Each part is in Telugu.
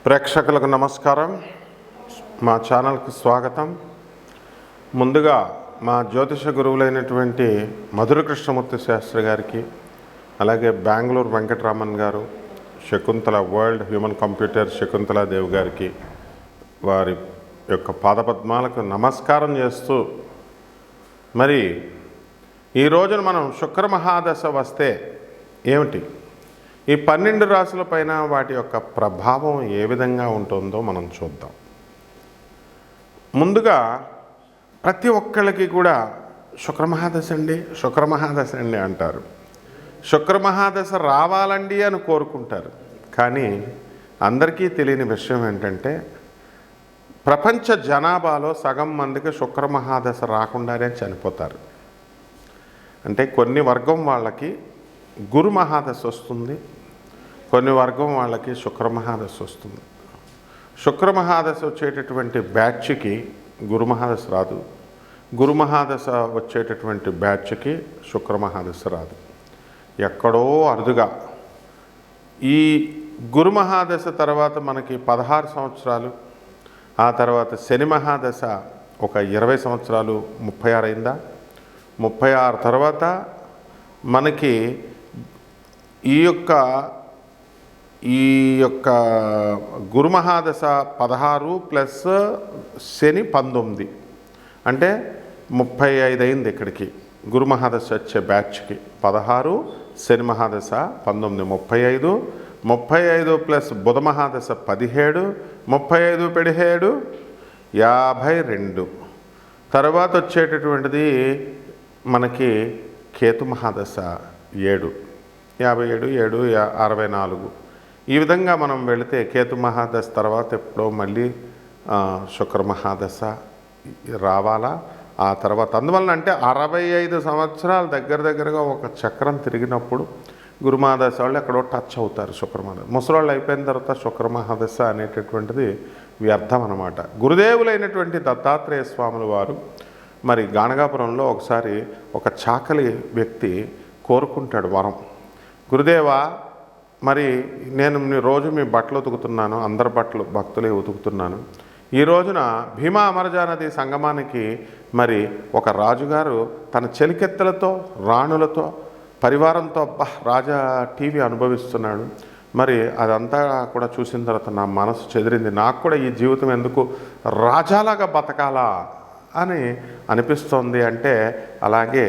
ప్రేక్షకులకు నమస్కారం. మా ఛానల్కి స్వాగతం. ముందుగా మా జ్యోతిష గురువులైనటువంటి మధుర కృష్ణమూర్తి శాస్త్రి గారికి, అలాగే బెంగళూరు వెంకటరామన్ గారు, Shakuntala world human computer Shakuntala Devi గారికి వారి యొక్క పాదపద్మాలకు నమస్కారం చేస్తూ, మరి ఈ రోజున మనం శుక్ర మహాదశ వస్తే ఏమిటి, ఈ 12 రాశుల పైన వాటి యొక్క ప్రభావం ఏ విధంగా ఉంటుందో మనం చూద్దాం. ముందుగా ప్రతి ఒక్కళ్ళకి కూడా శుక్రమహాదశ అండి అంటారు. శుక్రమహాదశ రావాలండి అని కోరుకుంటారు. కానీ అందరికీ తెలియని విషయం ఏంటంటే, ప్రపంచ జనాభాలో సగం మందికి శుక్రమహాదశ రాకుండానే చనిపోతారు. అంటే కొన్ని వర్గం వాళ్ళకి గురు మహాదశ వస్తుంది, కొన్ని వర్గం వాళ్ళకి శుక్రమహాదశ వస్తుంది. శుక్రమహాదశ వచ్చేటటువంటి బ్యాచ్కి గురుమహాదశ రాదు, గురుమహాదశ వచ్చేటటువంటి బ్యాచ్కి శుక్రమహాదశ రాదు. ఎక్కడో అరుదుగా ఈ గురుమహాదశ తర్వాత మనకి 16 సంవత్సరాలు, ఆ తర్వాత శని మహాదశ ఒక 20 సంవత్సరాలు, 36 అయిందా, 36 తర్వాత మనకి ఈ యొక్క గురుమహాదశ 16 ప్లస్ శని 19 అంటే 35 అయింది. ఇక్కడికి గురుమహాదశ వచ్చే బ్యాచ్కి 16 శని మహాదశ 19 35 ప్లస్ బుధ మహాదశ 17 35 17 52. తర్వాత వచ్చేటటువంటిది మనకి కేతు మహాదశ 7 57 7 64. ఈ విధంగా మనం వెళితే కేతు మహాదశ తర్వాత ఎప్పుడో మళ్ళీ శుక్ర మహాదశ రావాలా. ఆ తర్వాత అందువలన అంటే 65 సంవత్సరాలు దగ్గరగా ఒక చక్రం తిరిగినప్పుడు గురుమహాదశ వాళ్ళు ఎక్కడో టచ్ అవుతారు. శుక్రమహాదశ ముసలాళ్ళు అయిపోయిన తర్వాత శుక్రమహాదశ అనేటటువంటిది వ్యర్థం అన్నమాట. గురుదేవులైనటువంటి దత్తాత్రేయ స్వాముల వారు మరి గాణగాపురంలో ఒకసారి ఒక చాకలి వ్యక్తి కోరుకుంటాడు వరం, గురుదేవా మరి నేను రోజు మీ బట్టలు ఉతుకుతున్నాను, అందరి బట్టలు భక్తులే ఉతుకుతున్నాను. ఈ రోజున భీమా అమరజా నది సంగమానికి మరి ఒక రాజుగారు తన చెలికెత్తలతో రాణులతో పరివారంతో రాజా టీవీ అనుభవిస్తున్నాడు. మరి అదంతా కూడా చూసిన తర్వాత నా మనసు చెదిరింది, నాకు కూడా ఈ జీవితం ఎందుకు రాజాలాగా బతకాలా అని అనిపిస్తోంది. అంటే అలాగే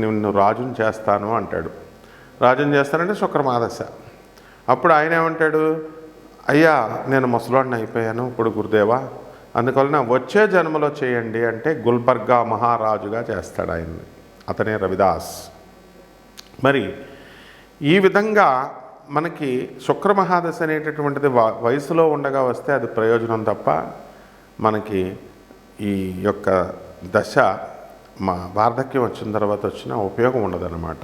నిన్ను రాజుని చేస్తాను అంటాడు. రాజుని చేస్తానంటే శుక్రమహాదశ. అప్పుడు ఆయన ఏమంటాడు, అయ్యా నేను ముసలాడిని అయిపోయాను ఇప్పుడు గురుదేవా, అందువలన వచ్చే జన్మలో చేయండి అంటే గుల్బర్గా మహారాజుగా చేస్తాడు ఆయన్ని. అతనే రవిదాస్. మరి ఈ విధంగా మనకి శుక్రమహాదశ అనేటటువంటిది వయసులో ఉండగా వస్తే అది ప్రయోజనం తప్ప మనకి ఈ యొక్క దశ మా వార్ధక్యం వచ్చిన తర్వాత వచ్చిన ఉపయోగం ఉండదన్నమాట.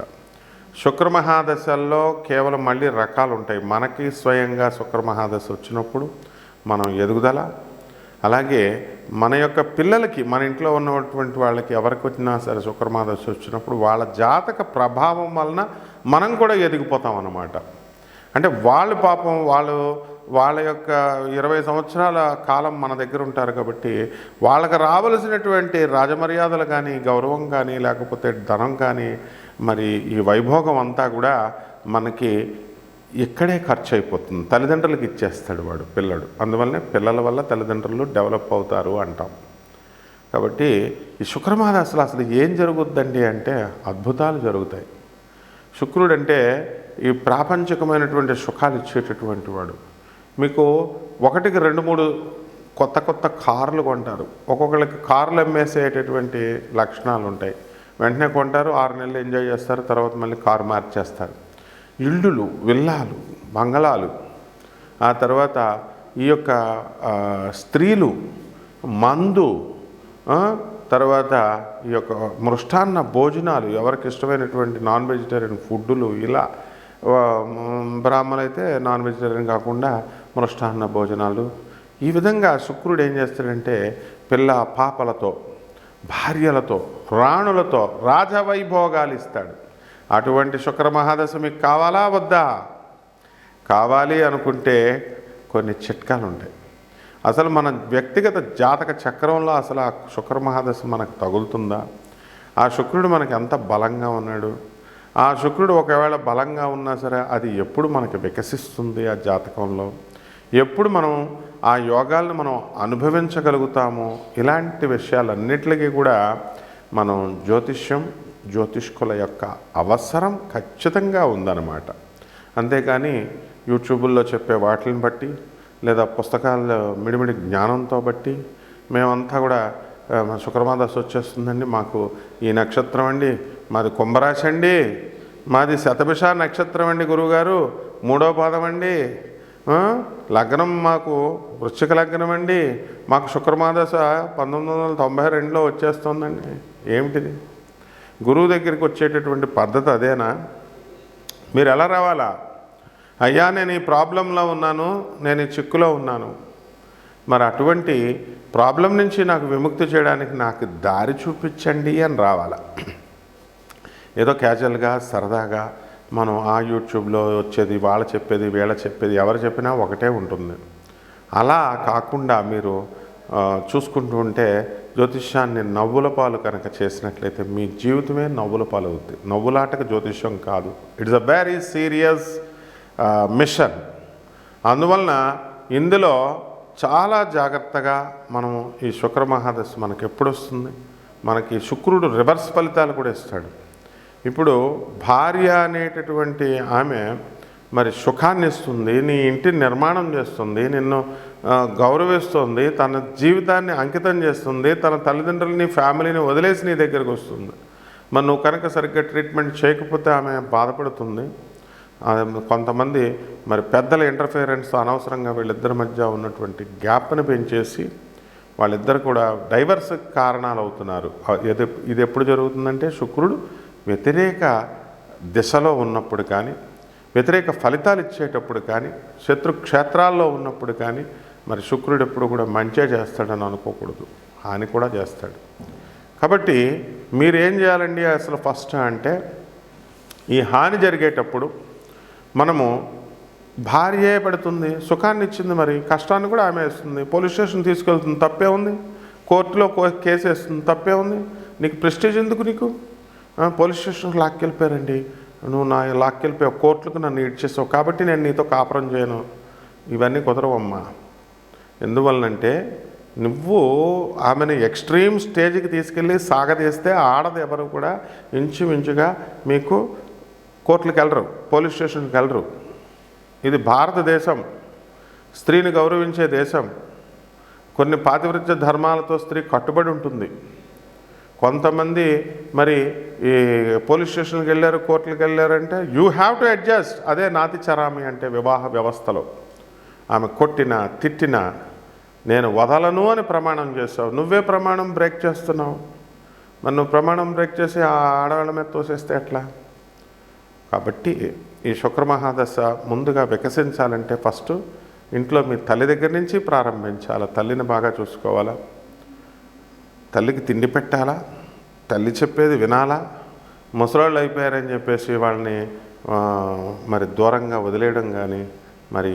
శుక్రమహాదశల్లో కేవలం మళ్ళీ రకాలు ఉంటాయి. మనకి స్వయంగా శుక్రమహాదశ వచ్చినప్పుడు మనం ఎదుగుదల, అలాగే మన యొక్క పిల్లలకి, మన ఇంట్లో ఉన్నటువంటి వాళ్ళకి ఎవరికి వచ్చినా సరే శుక్రమహాదశ వచ్చినప్పుడు వాళ్ళ జాతక ప్రభావం వలన మనం కూడా ఎదిగిపోతాం అన్నమాట. అంటే వాళ్ళు పాపం వాళ్ళ యొక్క 20 సంవత్సరాల కాలం మన దగ్గర ఉంటారు కాబట్టి వాళ్ళకి రావలసినటువంటి రాజమర్యాదలు కానీ, గౌరవం కానీ, లేకపోతే ధనం కానీ, మరి ఈ వైభోగం అంతా కూడా మనకి ఇక్కడే ఖర్చు అయిపోతుంది. తల్లిదండ్రులకు ఇచ్చేస్తాడు వాడు పిల్లడు. అందువల్లనే పిల్లల వల్ల తల్లిదండ్రులు డెవలప్ అవుతారు అంటాం. కాబట్టి ఈ శుక్రమహాదశలో అసలు ఏం జరుగుద్దండి అంటే అద్భుతాలు జరుగుతాయి. శుక్రుడు అంటే ఈ ప్రాపంచికమైనటువంటి సుఖాలు ఇచ్చేటటువంటి వాడు. మీకు 1కి 2 3 కొత్త కార్లు కొంటారు. ఒక్కొక్కరికి కార్లు అమ్మేసేటటువంటి లక్షణాలు ఉంటాయి. వెంటనే కొంటారు, 6 నెలలు ఎంజాయ్ చేస్తారు, తర్వాత మళ్ళీ కారు మార్చేస్తారు. ఇల్లులు, విల్లాలు, బంగళాలు, ఆ తర్వాత ఈ యొక్క స్త్రీలు, మందు, తర్వాత ఈ యొక్క మృష్టాన్న భోజనాలు, ఎవరికి ఇష్టమైనటువంటి నాన్ వెజిటేరియన్ ఫుడ్డులు, ఇలా బ్రాహ్మణులు అయితే నాన్ వెజిటేరియన్ కాకుండా మృష్టాన్న భోజనాలు. ఈ విధంగా శుక్రుడు ఏం చేస్తాడంటే పిల్ల పాపలతో, భార్యలతో, రాణులతో రాజవైభోగాలు ఇస్తాడు. అటువంటి శుక్రమహాదశ మీకు కావాలా వద్దా? కావాలి అనుకుంటే కొన్ని చిట్కాలు ఉంటాయి. అసలు మన వ్యక్తిగత జాతక చక్రంలో అసలు ఆ శుక్ర మహాదశ మనకు తగులుతుందా, ఆ శుక్రుడు మనకి ఎంత బలంగా ఉన్నాడు, ఆ శుక్రుడు ఒకవేళ బలంగా ఉన్నా సరే అది ఎప్పుడు మనకి వికసిస్తుంది ఆ జాతకంలో, ఎప్పుడు మనం ఆ యోగాలను మనం అనుభవించగలుగుతాము, ఇలాంటి విషయాలన్నిటికీ కూడా మనం జ్యోతిష్కుల యొక్క అవసరం ఖచ్చితంగా ఉందన్నమాట. అంతేకాని యూట్యూబుల్లో చెప్పే వాటిని బట్టి లేదా పుస్తకాల మిడిమిడి జ్ఞానంతో బట్టి మేమంతా కూడా శుక్రమాదశ వచ్చేస్తుందండి, మాకు ఈ నక్షత్రం అండి, మాది కుంభరాశి అండి, మాది శతభిష నక్షత్రం అండి గురువుగారు, 3వ పాదం అండి, లగ్నం మాకు వృశ్చిక లగ్నం అండి, మాకు శుక్రమాదశ 1992లో వచ్చేస్తుందండి. ఏమిటిది? గురువు దగ్గరికి వచ్చేటటువంటి పద్ధతి అదేనా? మీరు ఎలా రావాలా? అయ్యా నేను ఈ ప్రాబ్లంలో ఉన్నాను, నేను ఈ చిక్కులో ఉన్నాను, మరి అటువంటి ప్రాబ్లం నుంచి నాకు విముక్తి చేయడానికి నాకు దారి చూపించండి అని రావాలా. ఏదో క్యాజువల్గా సరదాగా మనం ఆ యూట్యూబ్లో వచ్చేది, వాళ్ళ చెప్పేది, వీళ్ళ చెప్పేది, ఎవరు చెప్పినా ఒకటే ఉంటుంది. అలా కాకుండా మీరు చూసుకుంటూ ఉంటే జ్యోతిష్యాన్ని నవ్వుల పాలు కనుక చేసినట్లయితే మీ జీవితమే నవ్వుల పాలు అవుతుంది. నవ్వులాటకు జ్యోతిష్యం కాదు, it's a very serious mission. అందువలన ఇందులో చాలా జాగ్రత్తగా మనము ఈ శుక్ర మహాదశ మనకి ఎప్పుడు వస్తుంది, మనకి శుక్రుడు రివర్స్ ఫలితాలు కూడా ఇస్తాడు. ఇప్పుడు భార్య అనేటటువంటి ఆమె మరి సుఖాన్ని ఇస్తుంది, నీ ఇంటిని నిర్మాణం చేస్తుంది, నిన్ను గౌరవిస్తుంది, తన జీవితాన్ని అంకితం చేస్తుంది, తన తల్లిదండ్రులని ఫ్యామిలీని వదిలేసి నీ దగ్గరికి వస్తుంది. మరి నువ్వు కనుక సరిగ్గా ట్రీట్మెంట్ చేయకపోతే ఆమె బాధపడుతుంది. కొంతమంది మరి పెద్దల ఇంటర్ఫియరెన్స్ అనవసరంగా వీళ్ళిద్దరి మధ్య ఉన్నటువంటి గ్యాప్ని పెంచేసి వాళ్ళిద్దరు కూడా డైవర్స్ కారణాలు అవుతున్నారు. ఇది ఎప్పుడు జరుగుతుందంటే శుక్రుడు వ్యతిరేక దిశలో ఉన్నప్పుడు కానీ, వ్యతిరేక ఫలితాలు ఇచ్చేటప్పుడు కానీ, శత్రుక్షేత్రాల్లో ఉన్నప్పుడు కానీ మరి శుక్రుడు ఎప్పుడు కూడా మంచే చేస్తాడని అనుకోకూడదు, హాని కూడా చేస్తాడు. కాబట్టి మీరేం చేయాలండి అసలు ఫస్ట్ అంటే, ఈ హాని జరిగేటప్పుడు మనము భార్యే పడుతుంది, సుఖాన్ని ఇచ్చింది, మరి కష్టాన్ని కూడా ఆమె వేస్తుంది, పోలీస్ స్టేషన్ తీసుకెళ్తుంది, తప్పే ఉంది, కోర్టులో కేసు వేస్తుంది, తప్పే ఉంది, నీకు ప్రెస్టేజ్ ఎందుకు, నీకు పోలీస్ స్టేషన్కి లాక్కెళ్ళిపోయారండి, నువ్వు నా లాక్కెళ్ళిపోయావు, కోర్టులకు నన్ను ఇడ్చేసావు కాబట్టి నేను నీతో కాపురం చేయను, ఇవన్నీ కుదరవమ్మా. ఎందువలనంటే నువ్వు ఆమెను ఎక్స్ట్రీమ్ స్టేజ్కి తీసుకెళ్ళి సాగదీస్తే ఆడది ఎవరు కూడా ఇంచుమించుగా మీకు కోర్టులకు వెళ్ళరు, పోలీస్ స్టేషన్కి వెళ్ళరు. ఇది భారతదేశం, స్త్రీని గౌరవించే దేశం. కొన్ని పాతివ్రత్య ధర్మాలతో స్త్రీ కట్టుబడి ఉంటుంది. కొంతమంది మరి ఈ పోలీస్ స్టేషన్కి వెళ్ళారు, కోర్టులకు వెళ్ళారంటే యూ హ్యావ్ టు అడ్జస్ట్. అదే నాతి చరామి అంటే వివాహ వ్యవస్థలో. ఆమె కొట్టినా తిట్టినా నేను వదలను అని ప్రమాణం చేస్తావు, నువ్వే ప్రమాణం బ్రేక్ చేస్తున్నావు. మరి నువ్వు ప్రమాణం బ్రేక్ చేసి ఆ ఆడవాళ్ళ మీద తోసేస్తే ఎట్లా? కాబట్టి ఈ శుక్ర మహాదశ ముందుగా వికసించాలంటే ఫస్ట్ ఇంట్లో మీ తల్లి దగ్గర నుంచి ప్రారంభించాలి. తల్లిని బాగా చూసుకోవాలా, తల్లికి తిండి పెట్టాలా, తల్లి చెప్పేది వినాలా. ముసలాళ్ళు అయిపోయారని చెప్పేసి వాళ్ళని మరి దూరంగా వదిలేయడం కానీ, మరి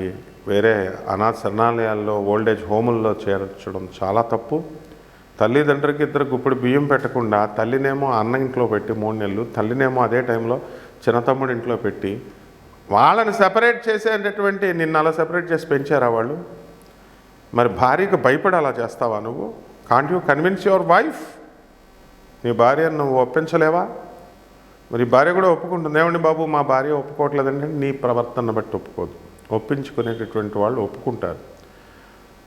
వేరే అనాథ శరణాలయాల్లో ఓల్డేజ్ హోముల్లో చేర్చడం చాలా తప్పు. తల్లిదండ్రికి ఇద్దరు గుప్పుడు బియ్యం పెట్టకుండా తల్లినేమో అన్న ఇంట్లో పెట్టి 3 నెలలు, తల్లినేమో అదే టైంలో చిన్న తమ్ముడు ఇంట్లో పెట్టి వాళ్ళని సెపరేట్ చేసేటటువంటి, నిన్ను అలా సెపరేట్ చేసి పెంచారా వాళ్ళు? మరి భార్యకు భయపడి అలా చేస్తావా నువ్వు? Can't you convince your wife? నీ భార్యను నువ్వు ఒప్పించలేవా? మరి భార్య కూడా ఒప్పుకుంటుంది, ఏమండి బాబు మా భార్య ఒప్పుకోవట్లేదంటే నీ ప్రవర్తన బట్టి ఒప్పుకోదు. ఒప్పించుకునేటటువంటి వాళ్ళు ఒప్పుకుంటారు.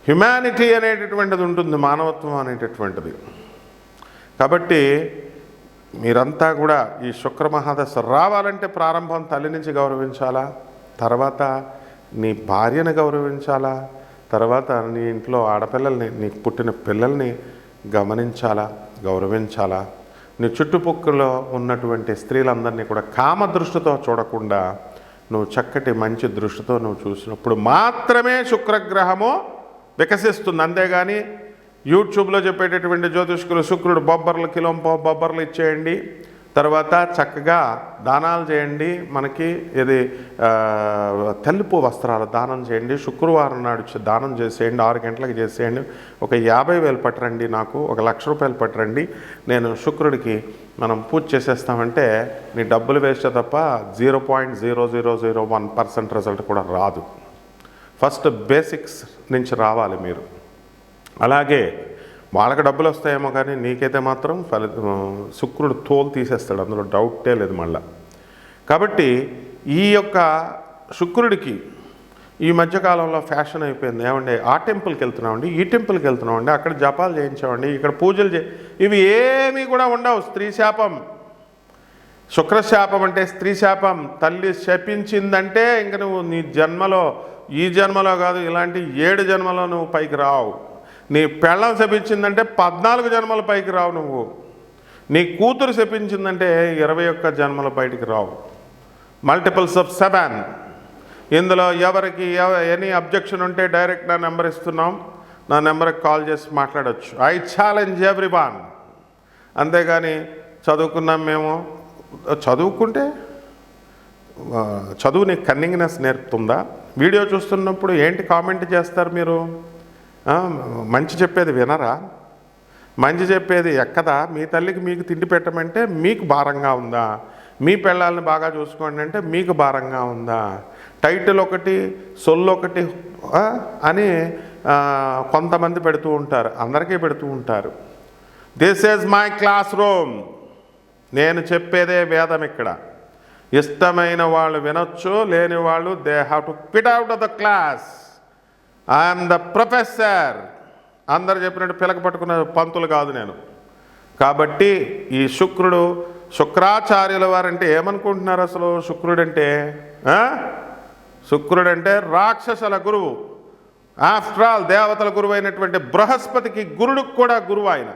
హ్యుమానిటీ అనేటటువంటిది ఉంటుంది, మానవత్వం అనేటటువంటిది. కాబట్టి మీరంతా కూడా ఈ శుక్ర మహాదశ రావాలంటే ప్రారంభం తల్లి నుంచి గౌరవించాలా, తర్వాత నీ భార్యను గౌరవించాలా, తర్వాత నీ ఇంట్లో ఆడపిల్లల్ని, నీకు పుట్టిన పిల్లల్ని గమనించాలా, గౌరవించాలా. నీ చుట్టుపక్కల ఉన్నటువంటి స్త్రీలందరినీ కూడా కామ దృష్టితో చూడకుండా నువ్వు చక్కటి మంచి దృష్టితో నువ్వు చూసినప్పుడు మాత్రమే శుక్రగ్రహము వికసిస్తుంది. అంతేగాని యూట్యూబ్లో చెప్పేటటువంటి జ్యోతిష్కులు శుక్రుడు బొబ్బర్లు కిలో బొబ్బర్లు ఇచ్చేయండి, తర్వాత చక్కగా దానాలు చేయండి. మనకి ఇది తెలుపు వస్త్రాలు దానం చేయండి. శుక్రవారం నాడు దానం చేసేయండి, 6 గంటలకు చేసేయండి. ఒక 50,000 పట్టరండి, నాకు ఒక 1,00,000 రూపాయలు పట్టరండి, నేను శుక్రుడికి మనం పూజ చేసేస్తామంటే నీ డబ్బులు వేస్తే తప్ప 0.0001% రిజల్ట్ కూడా రాదు. ఫస్ట్ బేసిక్స్ నుంచి రావాలి మీరు. అలాగే వాళ్ళకి డబ్బులు వస్తాయేమో కానీ నీకైతే మాత్రం శుక్రుడు తోలు తీసేస్తాడు, అందులో డౌటే లేదు మళ్ళా. కాబట్టి ఈ యొక్క శుక్రుడికి ఈ మధ్యకాలంలో ఫ్యాషన్ అయిపోయింది. ఏమండి ఆ టెంపుల్కి వెళ్తున్నామండి, ఈ టెంపుల్కి వెళ్తున్నామండి, అక్కడ జపాలు చేయించామండి, ఇక్కడ పూజలు ఇవి ఏమీ కూడా ఉండవు. స్త్రీ శాపం, శుక్రశాపం అంటే స్త్రీ శాపం. తల్లి శపించిందంటే ఇంక నువ్వు నీ జన్మలో, ఈ జన్మలో కాదు ఇలాంటి 7 జన్మలో నువ్వు పైకి రావు. నీ పెళ్ళం శపించిందంటే 14 జన్మల పైకి రావు నువ్వు. నీ కూతురు శపించిందంటే 21 జన్మల బయటికి రావు. Multiples of 7. ఇందులో ఎవరికి ఎనీ అబ్జెక్షన్ ఉంటే డైరెక్ట్ నా నెంబర్ ఇస్తున్నాం, నా నెంబర్కి కాల్ చేసి మాట్లాడవచ్చు. I challenge everyone. అంతేగాని చదువుకున్నాం మేము, చదువుకుంటే చదువు నీకు కన్నింగ్నెస్ నేర్పుతుందా? వీడియో చూస్తున్నప్పుడు ఏంటి కామెంట్ చేస్తారు మీరు? మంచి చెప్పేది వినరా? మంచి చెప్పేది ఎక్కదా? మీ తల్లికి మీకు తిండి పెట్టమంటే మీకు భారంగా ఉందా? మీ పిల్లల్ని బాగా చూసుకోండి అంటే మీకు భారంగా ఉందా? టైటిల్ ఒకటి, సొల్లు ఒకటి అని కొంతమంది పెడుతూ ఉంటారు, అందరికీ పెడుతూ ఉంటారు. This is my class room. నేను చెప్పేదే వేదం ఇక్కడ. ఇష్టమైన వాళ్ళు వినొచ్చు, లేని వాళ్ళు they have to quit out of the class. I'm the professor. అందరు చెప్పినట్టు పిలక పట్టుకున్న పంతులు కాదు నేను. కాబట్టి ఈ శుక్రుడు, శుక్రాచార్యుల వారంటే ఏమనుకుంటున్నారు అసలు? శుక్రుడంటే రాక్షసుల గురువు. ఆఫ్టర్ ఆల్ దేవతల గురువు అయినటువంటి బృహస్పతికి గురుడికి కూడా గురువు ఆయన.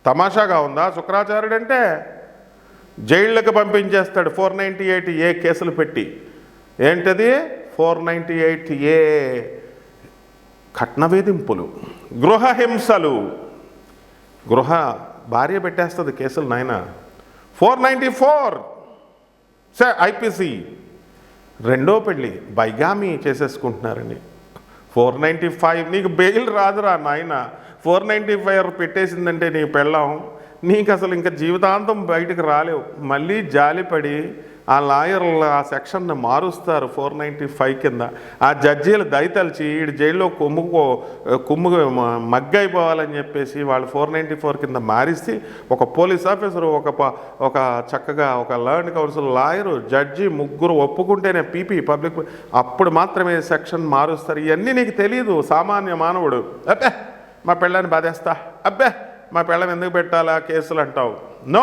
తమాషాగా ఉందా? శుక్రాచార్యుడు అంటే జైళ్ళకి పంపించేస్తాడు 498A కేసులు పెట్టి. ఏంటది 498A? కట్న వేధింపులు, గృహహింసలు. భార్య పెట్టేస్తుంది కేసులు నాయన. 494 IPC, రెండో పెళ్ళి, బైగామి చేసేసుకుంటున్నారండి. 495 నీకు బెయిల్ రాదురా నాయన. 495 పెట్టేసిందంటే నీ పెళ్ళం, నీకు అసలు ఇంకా జీవితాంతం బయటకు రాలేవు. మళ్ళీ జాలిపడి ఆ లాయర్లు ఆ సెక్షన్ని మారుస్తారు 495 కింద. ఆ జడ్జీలు దయతలిచి వీడి జైల్లో కుమ్ము మగ్గైపోవాలని చెప్పేసి వాళ్ళు 494 కింద మారిస్తే ఒక పోలీస్ ఆఫీసరు, ఒక చక్కగా ఒక ల్యాండ్ కౌన్సిల్ లాయరు, జడ్జి ముగ్గురు ఒప్పుకుంటేనే పబ్లిక్ అప్పుడు మాత్రమే సెక్షన్ మారుస్తారు. ఇవన్నీ నీకు తెలియదు సామాన్య మానవుడు. అబ్బే మా పిల్లని బాధేస్తా, అబ్బే మా పిల్లం ఎందుకు పెట్టాలా కేసులు అంటావు. నో,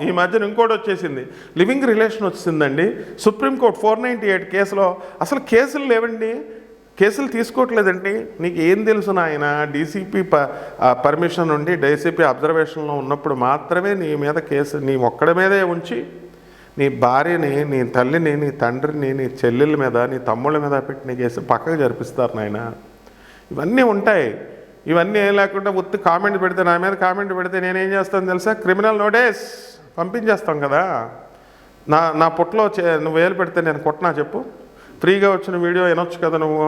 ఈ మధ్యన ఇంకోటి వచ్చేసింది, లివింగ్ రిలేషన్ వచ్చిందండి. సుప్రీంకోర్టు 498 కేసులో అసలు కేసులు లేవండి, కేసులు తీసుకోవట్లేదండి. నీకు ఏం తెలుసు నాయన? డీసీపీ పర్మిషన్ ఉండి డీసీపీ అబ్జర్వేషన్లో ఉన్నప్పుడు మాత్రమే నీ మీద కేసు, నీ ఒక్కడి మీదే ఉంచి నీ భార్యని, నీ తల్లిని, నీ తండ్రిని, నీ చెల్లెల మీద, నీ తమ్ముళ్ళ మీద పెట్టిన కేసు పక్కకు జరిపిస్తారు నాయన. ఇవన్నీ ఉంటాయి. ఇవన్నీ ఏం లేకుండా ఉత్తి కామెంట్ పెడితే, నా మీద కామెంట్ పెడితే నేనేం చేస్తాను తెలుసా? క్రిమినల్ నోటీస్ పంపించేస్తాం కదా. నా పుట్టలో నువ్వు వేలు పెడితే నేను కొట్టనా చెప్పు? ఫ్రీగా వచ్చిన వీడియో వినొచ్చు కదా, నువ్వు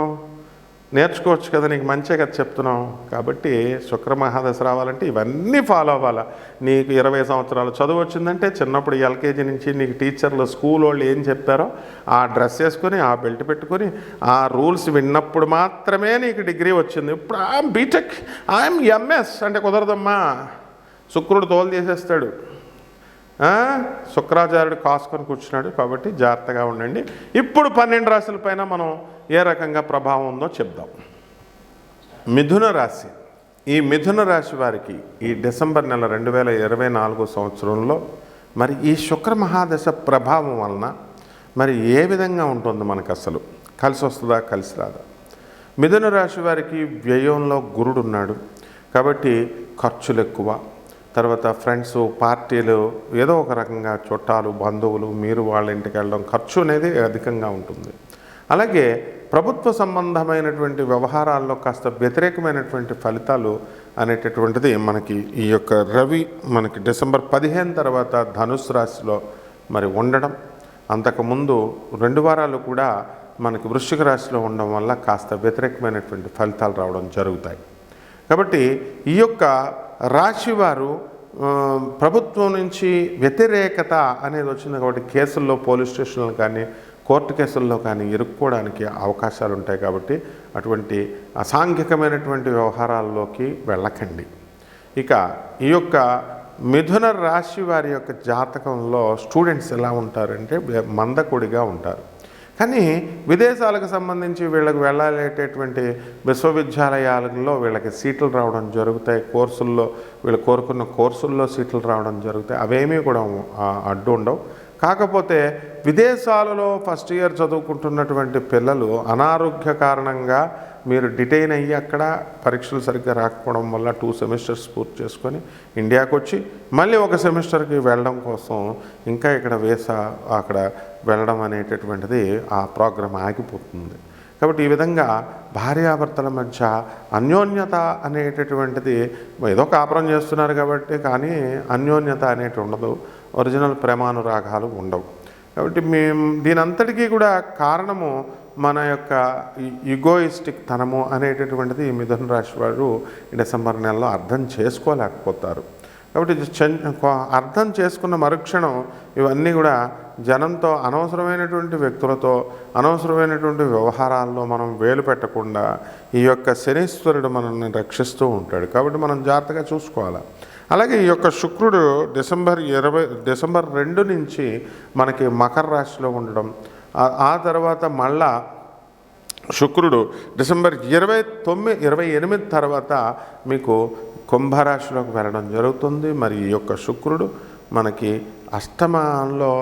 నేర్చుకోవచ్చు కదా, నీకు మంచిగా కదా చెప్తున్నావు. కాబట్టి శుక్ర మహాదశ రావాలంటే ఇవన్నీ ఫాలో అవ్వాలా. నీకు 20 సంవత్సరాలు చదువు వచ్చిందంటే చిన్నప్పుడు ఎల్కేజీ నుంచి నీకు టీచర్లు, స్కూల్ వాళ్ళు ఏం చెప్పారో ఆ డ్రెస్ వేసుకొని, ఆ బెల్ట్ పెట్టుకొని, ఆ రూల్స్ విన్నప్పుడు మాత్రమే నీకు డిగ్రీ వచ్చింది. ఇప్పుడు ఐఎమ్ బీటెక్, ఐఎమ్ ఎంఎస్ అంటే కుదరదమ్మా. శుక్రుడు తోలు తీసేస్తాడు. శుక్రాచార్యుడు కాసుకొని కూర్చున్నాడు. కాబట్టి జాగ్రత్తగా ఉండండి. ఇప్పుడు 12 రాశుల పైన మనం ఏ రకంగా ప్రభావం ఉందో చెప్దాం. మిథున రాశి. ఈ మిథున రాశి వారికి ఈ డిసెంబర్ నెల 2024 సంవత్సరంలో మరి ఈ శుక్ర మహాదశ ప్రభావం వలన మరి ఏ విధంగా ఉంటుంది? మనకు అసలు కలిసి వస్తుందా, కలిసి రాదా? మిథున రాశి వారికి వ్యయంలో గురుడు ఉన్నాడు. కాబట్టి ఖర్చులు ఎక్కువ. తర్వాత ఫ్రెండ్స్, పార్టీలు, ఏదో ఒక రకంగా చుట్టాలు, బంధువులు, మీరు వాళ్ళ ఇంటికి వెళ్ళడం, ఖర్చు అనేది అధికంగా ఉంటుంది. అలాగే ప్రభుత్వ సంబంధమైనటువంటి వ్యవహారాల్లో కాస్త వ్యతిరేకమైనటువంటి ఫలితాలు అనేటటువంటిది మనకి ఈ యొక్క రవి మనకి డిసెంబర్ 15 తర్వాత ధనుసు రాశిలో మరి ఉండడం, అంతకుముందు 2 వారాలు కూడా మనకి వృశ్చిక రాశిలో ఉండడం వల్ల కాస్త వ్యతిరేకమైనటువంటి ఫలితాలు రావడం జరుగుతాయి. కాబట్టి ఈ యొక్క రాశి వారు ప్రభుత్వం నుంచి వ్యతిరేకత అనేది వచ్చింది కాబట్టి కేసుల్లో, పోలీస్ స్టేషన్లు కానీ కోర్టు కేసుల్లో కానీ ఇరుక్కోవడానికి అవకాశాలు ఉంటాయి. కాబట్టి అటువంటి అసాంఘికమైనటువంటి వ్యవహారాల్లోకి వెళ్ళకండి. ఇక ఈ యొక్క మిథున రాశి వారి యొక్క జాతకంలో స్టూడెంట్స్ ఎలా ఉంటారంటే మందకొడిగా ఉంటారు. కానీ విదేశాలకు సంబంధించి వీళ్ళకి వెళ్ళాలేటటువంటి విశ్వవిద్యాలయాలలో వీళ్ళకి సీట్లు రావడం జరుగుతాయి. కోర్సుల్లో వీళ్ళు కోరుకున్న కోర్సుల్లో సీట్లు రావడం జరుగుతాయి. అవేమీ కూడా అడ్డు ఉండవు. కాకపోతే విదేశాలలో ఫస్ట్ ఇయర్ చదువుకుంటున్నటువంటి పిల్లలు అనారోగ్య కారణంగా మీరు డిటైన్ అయ్యి అక్కడ పరీక్షలు సరిగ్గా రాకపోవడం వల్ల 2 సెమిస్టర్స్ పూర్తి చేసుకొని ఇండియాకు వచ్చి మళ్ళీ 1 సెమిస్టర్కి వెళ్ళడం కోసం ఇంకా ఇక్కడ అక్కడ వెళ్ళడం అనేటటువంటిది ఆ ప్రోగ్రాం ఆగిపోతుంది. కాబట్టి ఈ విధంగా భార్యాభర్తల మధ్య అన్యోన్యత అనేటటువంటిది ఏదో కాపురం చేస్తున్నారు కాబట్టి, కానీ అన్యోన్యత అనేటి ఉండదు. ఒరిజినల్ ప్రేమానురాగాలు ఉండవు. కాబట్టి దీని అంతటికీ కూడా కారణము మన యొక్క ఈగోయిస్టిక్ తనము అనేటటువంటిది మిథున రాశి వారు డిసెంబర్ నెలలో అర్థం చేసుకోలేకపోతారు. కాబట్టి అర్థం చేసుకున్న మరుక్షణం ఇవన్నీ కూడా జనంతో అనవసరమైనటువంటి వ్యక్తులతో అనవసరమైనటువంటి వ్యవహారాల్లో మనం వేలు పెట్టకుండా ఈ యొక్క శనీశ్వరుడు మనల్ని రక్షిస్తూ ఉంటాడు. కాబట్టి మనం జాగ్రత్తగా చూసుకోవాలి. అలాగే ఈ యొక్క శుక్రుడు డిసెంబర్ 2 నుంచి మనకి మకర రాశిలో ఉండడం, ఆ తర్వాత మళ్ళా శుక్రుడు డిసెంబర్ 28 తర్వాత మీకు కుంభరాశిలోకి వెళ్ళడం జరుగుతుంది. మరి ఈ యొక్క శుక్రుడు మనకి అష్టమంలో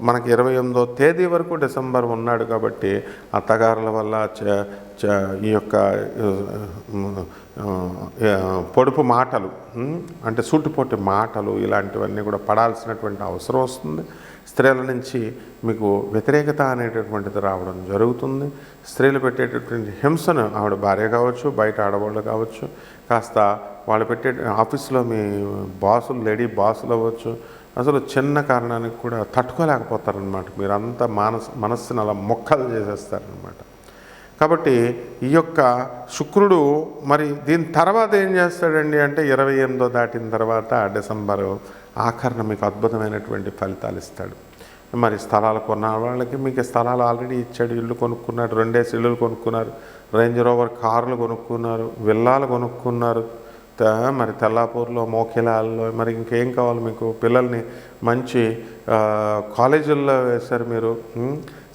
మనకి 28వ తేదీ వరకు డిసెంబర్ ఉన్నాడు. కాబట్టి అత్తగారుల వల్ల ఈ యొక్క పొడుపు మాటలు అంటే సూటిపోటి మాటలు ఇలాంటివన్నీ కూడా పడాల్సినటువంటి అవసరం వస్తుంది. స్త్రీల నుంచి మీకు వ్యతిరేకత అనేటటువంటిది రావడం జరుగుతుంది. స్త్రీలు పెట్టేటటువంటి హింసను ఆవిడ భార్య కావచ్చు, బయట ఆడవాళ్ళు కావచ్చు, కాస్త వాళ్ళు పెట్టే ఆఫీస్లో మీ బాసులు, లేడీ బాసులు అవ్వచ్చు, అసలు చిన్న కారణానికి కూడా తట్టుకోలేకపోతారనమాట. మీరంతా మనస్సును అలా మొక్కలు చేసేస్తారనమాట. కాబట్టి ఈ యొక్క శుక్రుడు మరి దీని తర్వాత ఏం చేస్తాడండి అంటే 28 దాటిన తర్వాత డిసెంబరు ఆఖరణ మీకు అద్భుతమైనటువంటి ఫలితాలు ఇస్తాడు. మరి స్థలాలు కొన్న వాళ్ళకి మీకు స్థలాలు ఆల్రెడీ ఇచ్చాడు. ఇల్లు కొనుక్కున్నాడు, 2 ఇల్లులు కొనుక్కున్నారు, రేంజ్ రోవర్ కార్లు కొనుక్కున్నారు, విల్లాలు కొనుక్కున్నారు. మరి తెల్లాపూర్లో, మోకిలాల్లో మరి ఇంకేం కావాలి మీకు? పిల్లల్ని మంచి కాలేజీల్లో వేశారు మీరు.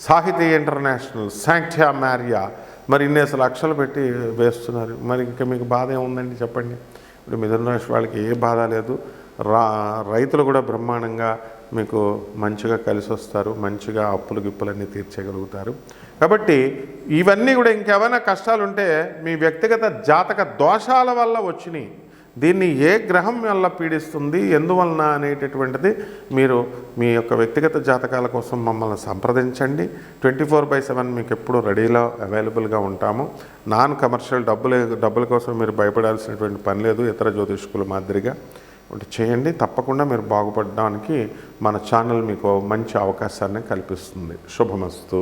సాహితీ ఇంటర్నేషనల్, శాంక్టియా మ్యారియా మరి ఇన్నేసి లక్షలు పెట్టి వేస్తున్నారు. మరి ఇంకా మీకు బాధ ఏముందండి చెప్పండి? ఇప్పుడు మిథున రాశి వాళ్ళకి ఏ బాధ లేదు. రైతులు కూడా బ్రహ్మాండంగా మీకు మంచిగా కలిసి వస్తారు, మంచిగా అప్పులు గిప్పులన్నీ తీర్చగలుగుతారు. కాబట్టి ఇవన్నీ కూడా ఇంకేమైనా కష్టాలుంటే మీ వ్యక్తిగత జాతక దోషాల వల్ల వచ్చినాయి. దీన్ని ఏ గ్రహం వల్ల పీడిస్తుంది, ఎందువలన అనేటటువంటిది మీరు మీ యొక్క వ్యక్తిగత జాతకాల కోసం మమ్మల్ని సంప్రదించండి. 24/7 మీకు ఎప్పుడు రెడీలో అవైలబుల్గా ఉంటాము. నాన్ కమర్షియల్ డబ్బుల కోసం మీరు భయపడాల్సినటువంటి పని లేదు. ఇతర జ్యోతిష్కుల మాదిరిగా చేయండి. తప్పకుండా మీరు బాగుపడడానికి మన ఛానల్ మీకు మంచి అవకాశాన్ని కల్పిస్తుంది. శుభమస్తు.